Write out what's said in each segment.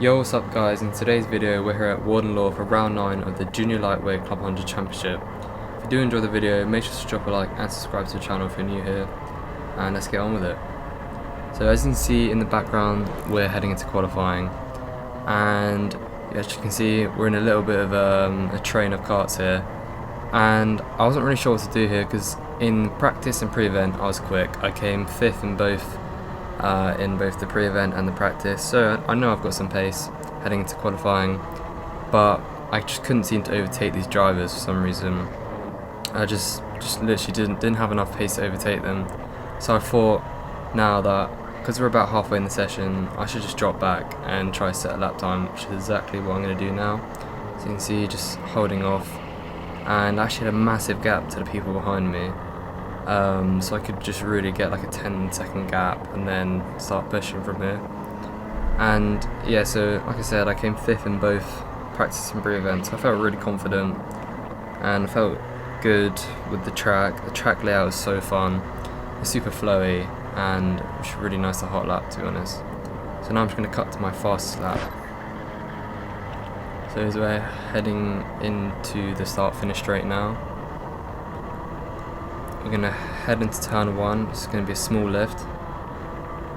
Yo, what's up guys? In today's video we're here at Warden Law for round 9 of the Junior Lightweight Club 100 Championship. If you do enjoy the video, make sure to drop a like and subscribe to the channel if you're new here, and let's get on with it. So as you can see in the background, we're heading into qualifying, and as you can see we're in a little bit of a train of karts here, and I wasn't really sure what to do here because in practice and pre-event I was quick. I came 5th in both the pre-event and the practice, so I know I've got some pace heading into qualifying, but I just couldn't seem to overtake these drivers for some reason. I just literally didn't have enough pace to overtake them. So I thought now that because we're about halfway in the session, I should just drop back and try to set a lap time, which is exactly what I'm going to do now. So you can see just holding off, and I actually had a massive gap to the people behind me. So I could just really get like a 10-second gap and then start pushing from here. And yeah, so like I said, I came 5th in both practice and pre-events. I felt really confident and I felt good with the track. The track layout was so fun, it's super flowy, and it was really nice to hot lap, to be honest. So now I'm just going to cut to my fastest lap. So as we're heading into the start-finish straight now, we're going to head into turn 1. It's going to be a small lift.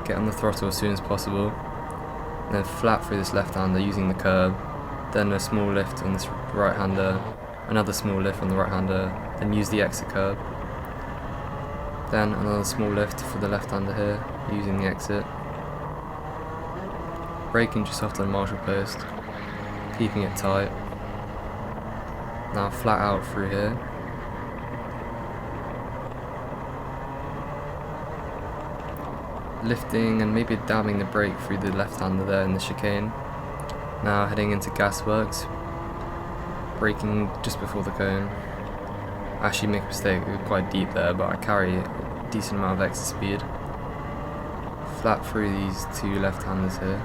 Get on the throttle as soon as possible. And then flat through this left-hander using the curb. Then a small lift on this right-hander. Another small lift on the right-hander. Then use the exit curb. Then another small lift for the left-hander here, using the exit. Braking just after the marshal post. Keeping it tight. Now flat out through here. Lifting and maybe dabbing the brake through the left-hander there in the chicane. Now heading into gasworks, braking just before the cone. I actually make a mistake, it was quite deep there, but I carry a decent amount of exit speed. Flat through these two left-handers here,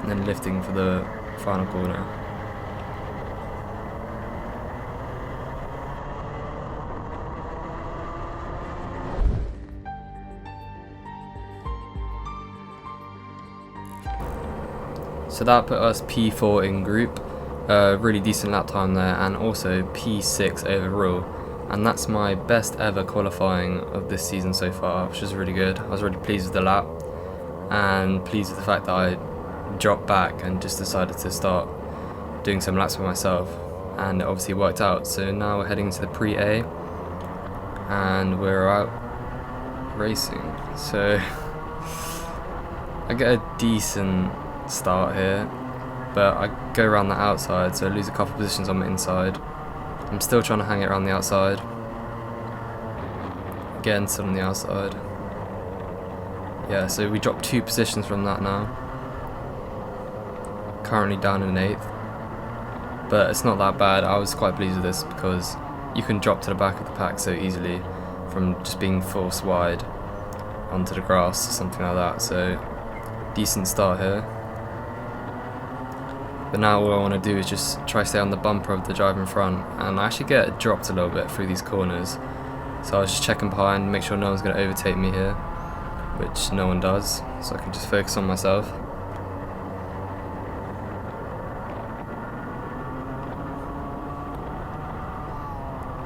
and then lifting for the final corner. So that put us P4 in group, really decent lap time there, and also P6 overall, and that's my best ever qualifying of this season so far, which is really good. I was really pleased with the lap, and pleased with the fact that I dropped back and just decided to start doing some laps for myself, and it obviously worked out. So now we're heading to the pre-A, and we're out racing. So I get a decent start here, but I go around the outside, so I lose a couple of positions on the inside. I'm still trying to hang it around the outside. Again, still on the outside. Yeah, so we dropped 2 positions from that now. Currently down in 8th, but it's not that bad. I was quite pleased with this because you can drop to the back of the pack so easily from just being forced wide onto the grass or something like that. So decent start here. But now all I want to do is just try to stay on the bumper of the driver in front, and I actually get dropped a little bit through these corners. So I was just checking behind, make sure no one's going to overtake me here, which no one does, so I can just focus on myself.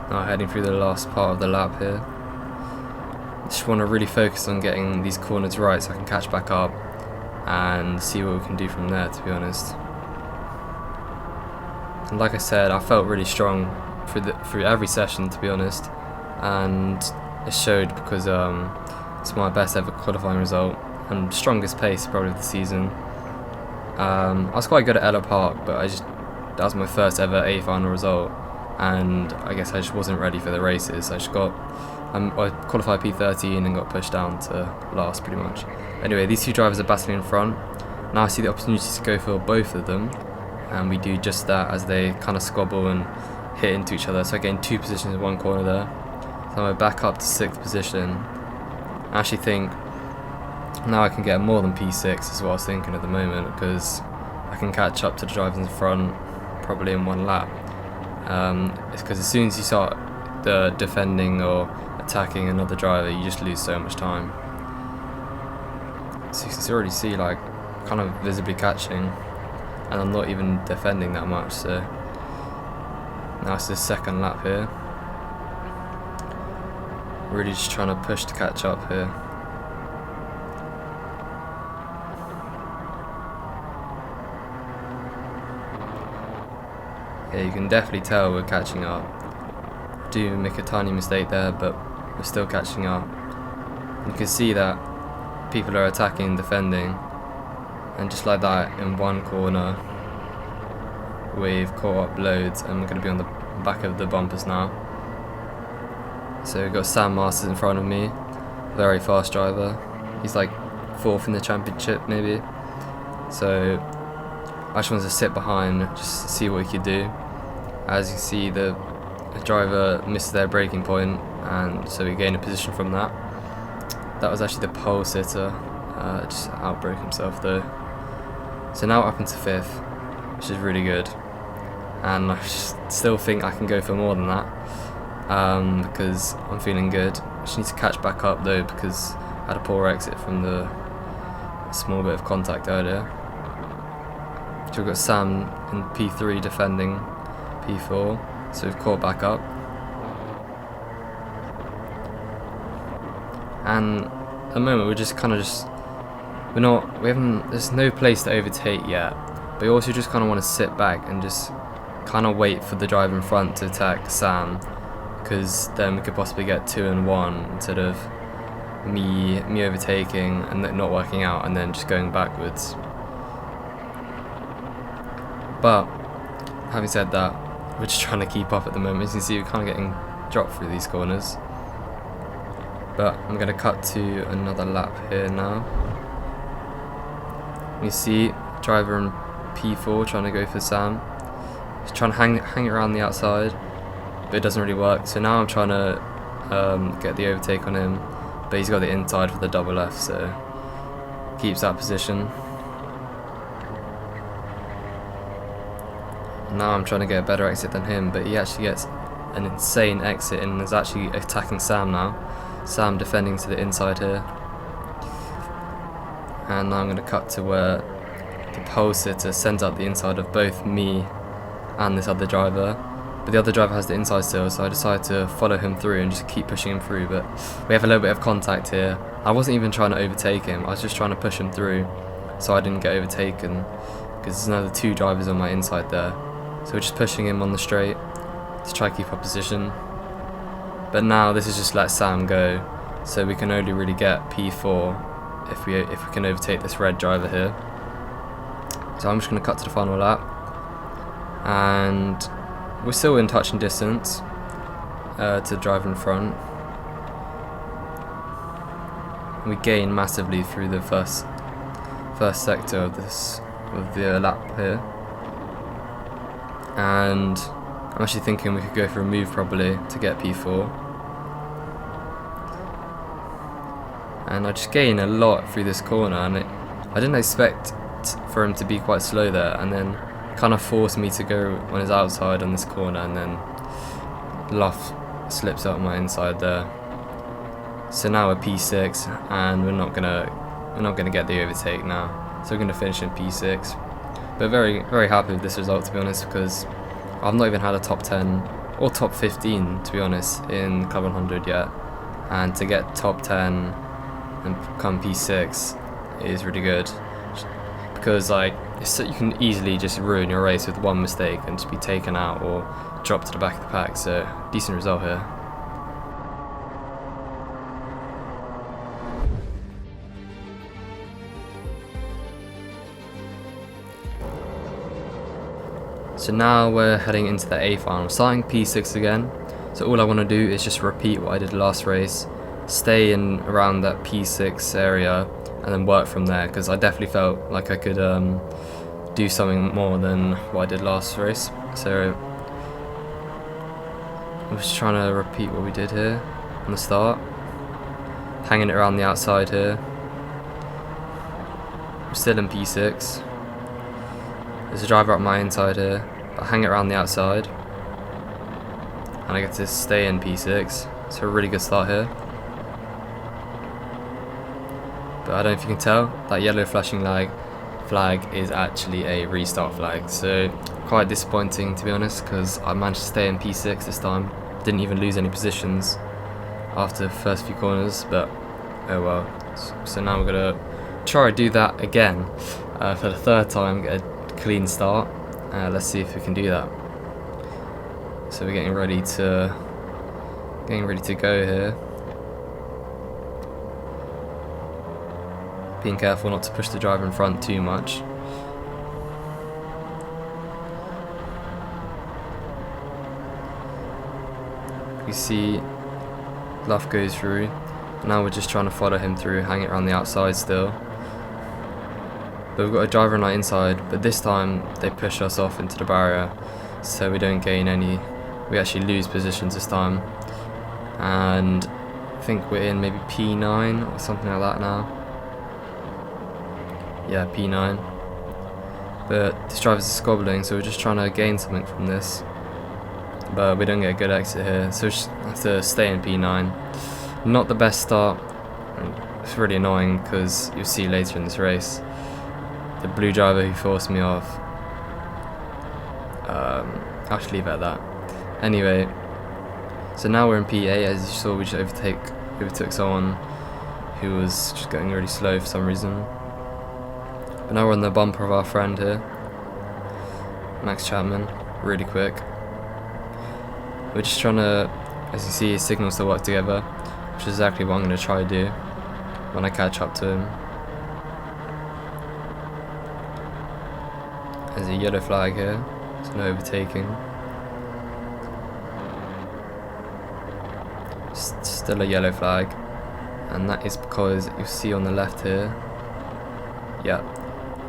Now heading through the last part of the lap here. Just want to really focus on getting these corners right so I can catch back up and see what we can do from there, to be honest. And like I said, I felt really strong through every session, to be honest, and it showed because it's my best ever qualifying result and strongest pace probably of the season. I was quite good at Ella Park, but that was my first ever A final result, and I guess I just wasn't ready for the races. I qualified P13 and got pushed down to last pretty much. Anyway, these two drivers are battling in front. Now I see the opportunity to go for both of them, and we do just that as they kind of squabble and hit into each other. So I gain 2 positions in one corner there. So I'm back up to 6th position. I actually think now I can get more than P6 is what I was thinking at the moment, because I can catch up to the drivers in front probably in one lap. It's because as soon as you start defending or attacking another driver, you just lose so much time. So you can already see like kind of visibly catching, and I'm not even defending that much. So now it's the second lap here. Really just trying to push to catch up here. Yeah, you can definitely tell we're catching up. Do make a tiny mistake there, but we're still catching up. You can see that people are attacking and defending, and just like that, in one corner we've caught up loads, and we're going to be on the back of the bumpers now. So we've got Sam Masters in front of me, very fast driver. He's like 4th in the championship maybe. So I just wanted to sit behind, just see what he could do. As you can see, the driver missed their braking point, and so we gained a position from that. That was actually the pole sitter, just outbroke himself though. So now up into 5th, which is really good. And I still think I can go for more than that, because I'm feeling good. I just need to catch back up though, because I had a poor exit from the small bit of contact earlier. So we've got Sam in P3 defending P4, so we've caught back up. And at the moment we're just kind of there's no place to overtake yet, but we also just kind of want to sit back and just kind of wait for the driver in front to attack Sam, because then we could possibly get 2 and 1 instead of me overtaking and it not working out and then just going backwards. But having said that, we're just trying to keep up at the moment. As you can see, we're kind of getting dropped through these corners. But I'm going to cut to another lap here now. You see driver in P4 trying to go for Sam. He's trying to hang it around the outside, but it doesn't really work. So now I'm trying to get the overtake on him, but he's got the inside for the double F, so keeps that position. Now I'm trying to get a better exit than him, but he actually gets an insane exit and is actually attacking Sam now. Sam defending to the inside here. And now I'm going to cut to where the pole sitter sends out the inside of both me and this other driver. But the other driver has the inside still, so I decided to follow him through and just keep pushing him through. But we have a little bit of contact here. I wasn't even trying to overtake him, I was just trying to push him through so I didn't get overtaken, because there's another 2 drivers on my inside there. So we're just pushing him on the straight to try to keep our position. But now this is just let Sam go, so we can only really get P4 if we can overtake this red driver here. So I'm just going to cut to the final lap, and we're still in touching distance to the driver in front. We gain massively through the first sector of the lap here. And I'm actually thinking we could go for a move probably to get P4. And I just gain a lot through this corner, and I didn't expect for him to be quite slow there, and then kind of forced me to go on his outside on this corner, and then Luff slips out my inside there. So now we're P6, and we're not gonna get the overtake now. So we're gonna finish in P6. But very, very happy with this result, to be honest, because I've not even had a top 10 or top 15, to be honest, in Club 100 yet. And to get top 10 and become P6 is really good, because like you can easily just ruin your race with one mistake and just be taken out or dropped to the back of the pack. So decent result here. So now we're heading into the A final, starting P6 again. So all I want to do is just repeat what I did last race, stay in around that P6 area, and then work from there, because I definitely felt like I could do something more than what I did last race. So I'm just trying to repeat what we did here on the start, hanging it around the outside here. I'm still in P6. There's a driver up my inside here, but I hang it around the outside, and I get to stay in P6. So a really good start here. But I don't know if you can tell, that yellow flashing light flag is actually a restart flag, so quite disappointing to be honest, because I managed to stay in P6 this time. Didn't even lose any positions after the first few corners, but oh well. So now we're gonna try to do that again for the third time, get a clean start. Let's see if we can do that. So we're getting ready to go here. Being careful not to push the driver in front too much. You see Luff goes through. Now we're just trying to follow him through, hang it around the outside still. But we've got a driver on our inside, but this time they push us off into the barrier, so we don't gain any. We actually lose positions this time. And I think we're in maybe P9 or something like that now. Yeah, P9. But this driver's squabbling, so we're just trying to gain something from this. But we don't get a good exit here, so we just have to stay in P9. Not the best start. It's really annoying because you'll see later in this race, the blue driver who forced me off. I'll just leave it at that. Anyway, so now we're in P8. As you saw, we just overtook someone who was just going really slow for some reason. But now we're on the bumper of our friend here, Max Chapman, really quick. We're just trying to, as you see, his signals to work together, which is exactly what I'm going to try to do when I catch up to him. There's a yellow flag here, so no overtaking. Still a yellow flag, and that is because you see on the left here, yeah,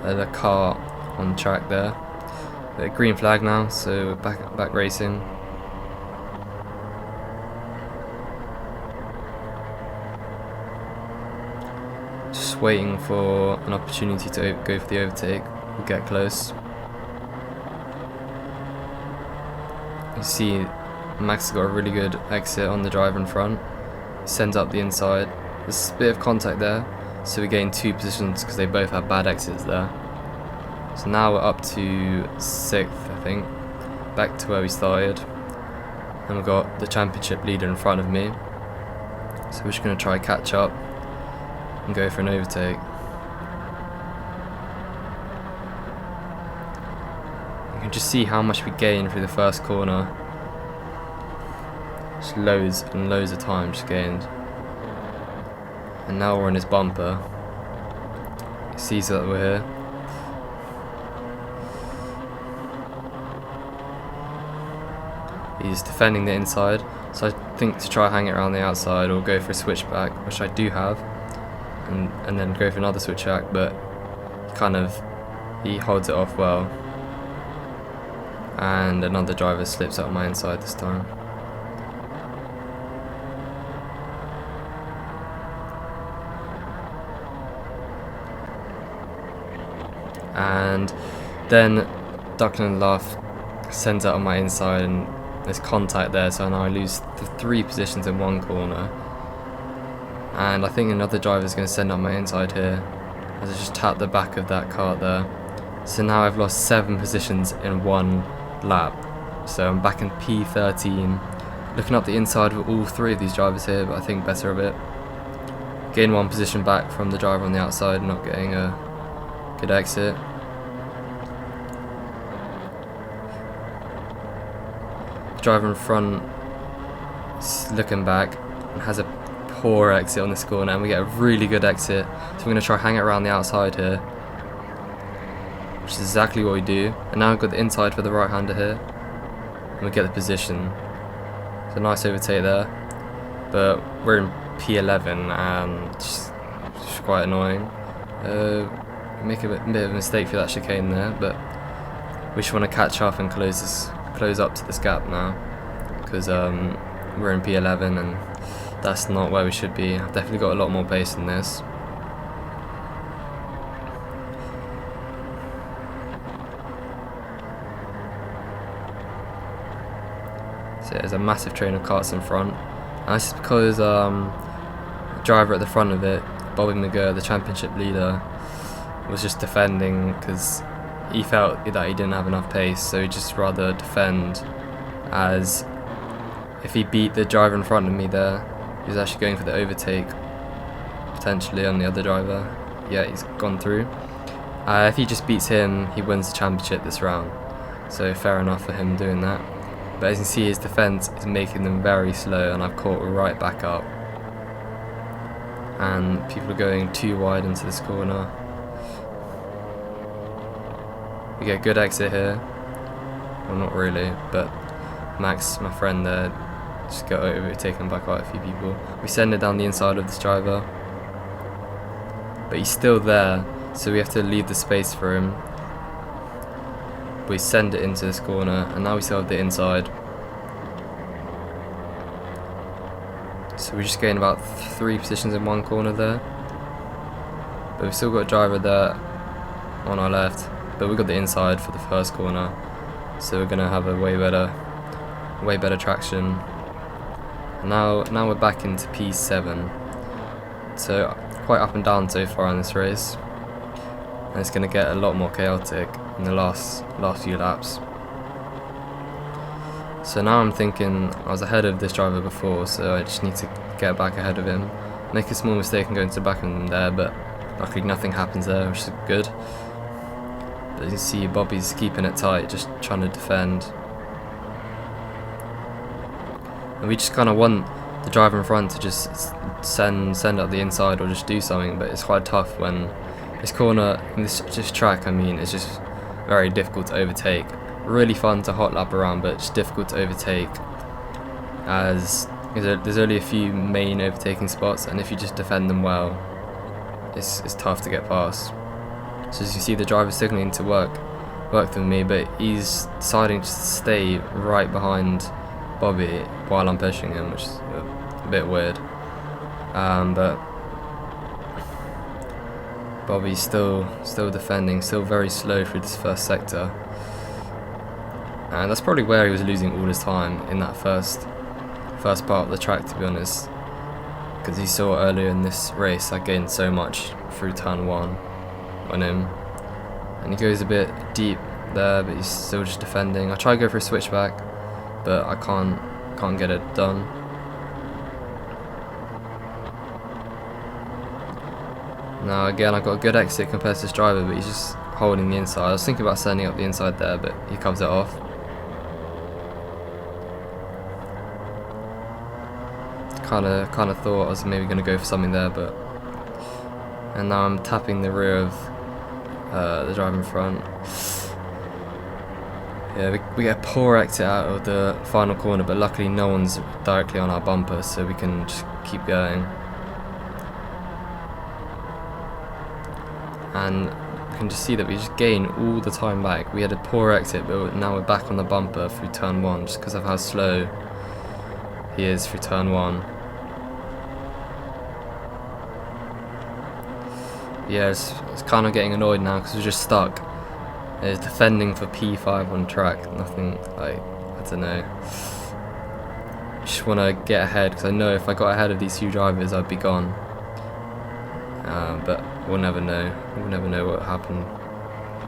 there's a car on the track there. But a green flag now, so we're back racing. Just waiting for an opportunity to go for the overtake. We'll get close. You see Max has got a really good exit on the driver in front. He sends up the inside. There's a bit of contact there, so we gain 2 positions because they both have bad exits there. So now we're up to 6th, I think, back to where we started. And we've got the championship leader in front of me. So we're just going to try catch up and go for an overtake. You can just see how much we gain through the first corner. Just loads and loads of time just gained. And now we're on his bumper. He sees that we're here. He's defending the inside, so I think to try hang it around the outside or go for a switchback, which I do have, and then go for another switchback, but he holds it off well. And another driver slips out my inside this time. And then Duckland Laugh sends out on my inside, and there's contact there, so now I lose 3 positions in one corner. And I think another driver is going to send out my inside here, as I just tap the back of that cart there. So now I've lost 7 positions in one lap. So I'm back in P13, looking up the inside of all 3 of these drivers here, but I think better of it. Gain 1 position back from the driver on the outside, not getting a good exit. Driver in front is looking back and has a poor exit on this corner, and we get a really good exit. So we're going to try hang it around the outside here, which is exactly what we do. And now we've got the inside for the right hander here, and we get the position. So nice overtake there, but we're in P11 and just quite annoying. Make a bit of a mistake for that chicane there, but we just want to catch up and close up to this gap now, because we're in P11 and that's not where we should be. I've definitely got a lot more pace than this. So there's a massive train of carts in front, and that's because the driver at the front of it, Bobby McGurr, the championship leader, was just defending because he felt that he didn't have enough pace, so he'd just rather defend, as if he beat the driver in front of me there, he was actually going for the overtake potentially on the other driver. Yeah, he's gone through. If he just beats him, he wins the championship this round, so fair enough for him doing that. But as you can see, his defence is making them very slow, and I've caught right back up, and people are going too wide into this corner. We get a good exit here, well, not really, but Max, my friend there, just got overtaken by quite a few people. We send it down the inside of this driver, but he's still there, so we have to leave the space for him. We send it into this corner, and now we still have the inside. So we just gained about 3 positions in one corner there, but we've still got a driver there on our left, but we've got the inside for the first corner, so we're gonna have a way better traction. And now we're back into P7, so quite up and down so far in this race, and it's gonna get a lot more chaotic in the last few laps. So now I'm thinking I was ahead of this driver before, so I just need to get back ahead of him, make a small mistake and go into the back of him there, but luckily nothing happens there, which is good. But you can see Bobby's keeping it tight, just trying to defend. And we just kind of want the driver in front to just send up the inside or just do something, but it's quite tough when this corner, this track, I mean, it's just very difficult to overtake. Really fun to hot lap around, but just difficult to overtake, as there's only a few main overtaking spots, and if you just defend them well, it's tough to get past. So as you see, the driver's signaling to work with me, but he's deciding to stay right behind Bobby while I'm pushing him, which is a bit weird. But Bobby's still defending, still very slow through this first sector. And that's probably where he was losing all his time, in that first part of the track, to be honest. Because he saw earlier in this race I gained so much through turn 1 on him. And he goes a bit deep there, but he's still just defending. I try to go for a switchback, but I can't get it done. Now again, I got a good exit compared to this driver, but he's just holding the inside. I was thinking about sending up the inside there, but he comes it off. Kind of thought I was maybe going to go for something there, but... And now I'm tapping the rear of the driver in front. Yeah, we get a poor exit out of the final corner, but luckily no one's directly on our bumper, so we can just keep going. And you can just see that we just gain all the time back. We had a poor exit, but now we're back on the bumper through turn 1, just because of how slow he is through turn 1. Yeah, it's kind of getting annoyed now because we're just stuck. It's defending for P5 on track, nothing like, I don't know. Just want to get ahead, because I know if I got ahead of these few drivers I'd be gone. But we'll never know. We'll never know what happened,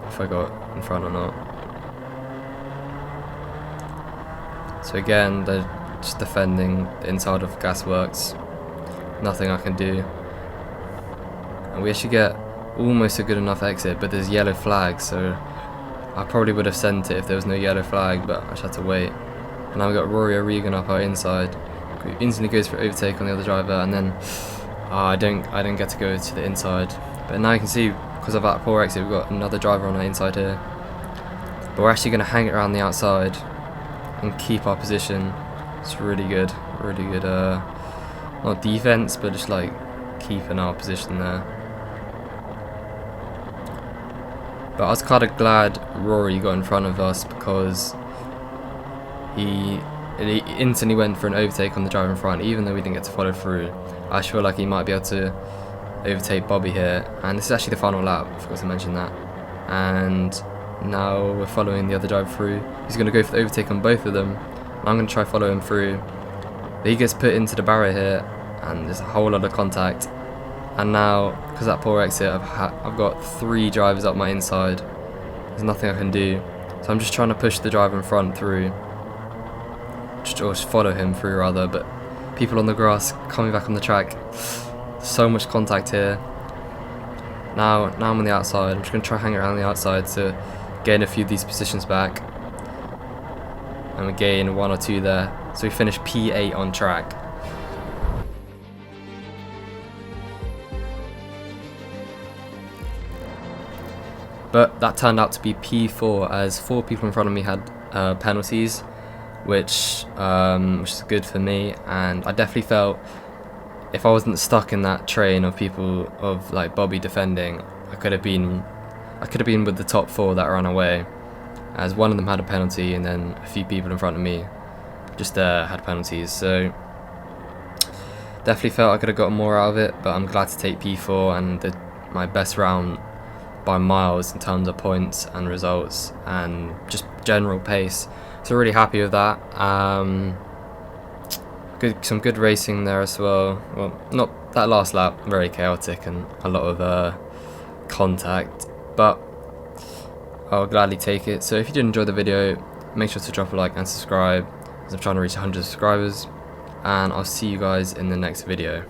if I got in front or not. So again, they're just defending the inside of Gasworks. Nothing I can do. And we actually get almost a good enough exit, but there's yellow flag, so I probably would have sent it if there was no yellow flag, but I just had to wait. And now we got Rory O'Regan up our inside, who instantly goes for overtake on the other driver, and then I didn't get to go to the inside. But now you can see, because of that poor exit, we've got another driver on our inside here. But we're actually going to hang it around the outside and keep our position. It's really good, not defense, but just like keeping our position there. But I was kind of glad Rory got in front of us, because he instantly went for an overtake on the driver in front, even though we didn't get to follow through. I feel like he might be able to overtake Bobby here, and this is actually the final lap, I forgot to mention that. And now we're following the other driver through. He's going to go for the overtake on both of them, and I'm going to try follow him through. But he gets put into the barrier here, and there's a whole lot of contact. and now because that poor exit, I've got 3 drivers up my inside. There's nothing I can do, so I'm just trying to push the driver in front through, or just follow him through rather. But people on the grass coming back on the track, so much contact here. Now I'm on the outside. I'm just going to try hang around the outside to gain a few of these positions back, and we gain 1 or 2 there, so we finish P8 on track. But that turned out to be P4, as 4 people in front of me had penalties, which is good for me. And I definitely felt if I wasn't stuck in that train of people, of like Bobby defending, I could have been with the top 4 that ran away, as one of them had a penalty and then a few people in front of me just had penalties. So definitely felt I could have got more out of it, but I'm glad to take P4 and my best round by miles in terms of points and results and just general pace. So really happy with that. Some good racing there as well. Well, not that last lap, very chaotic and a lot of contact, but I'll gladly take it. So if you did enjoy the video, make sure to drop a like and subscribe, as I'm trying to reach 100 subscribers, and I'll see you guys in the next video.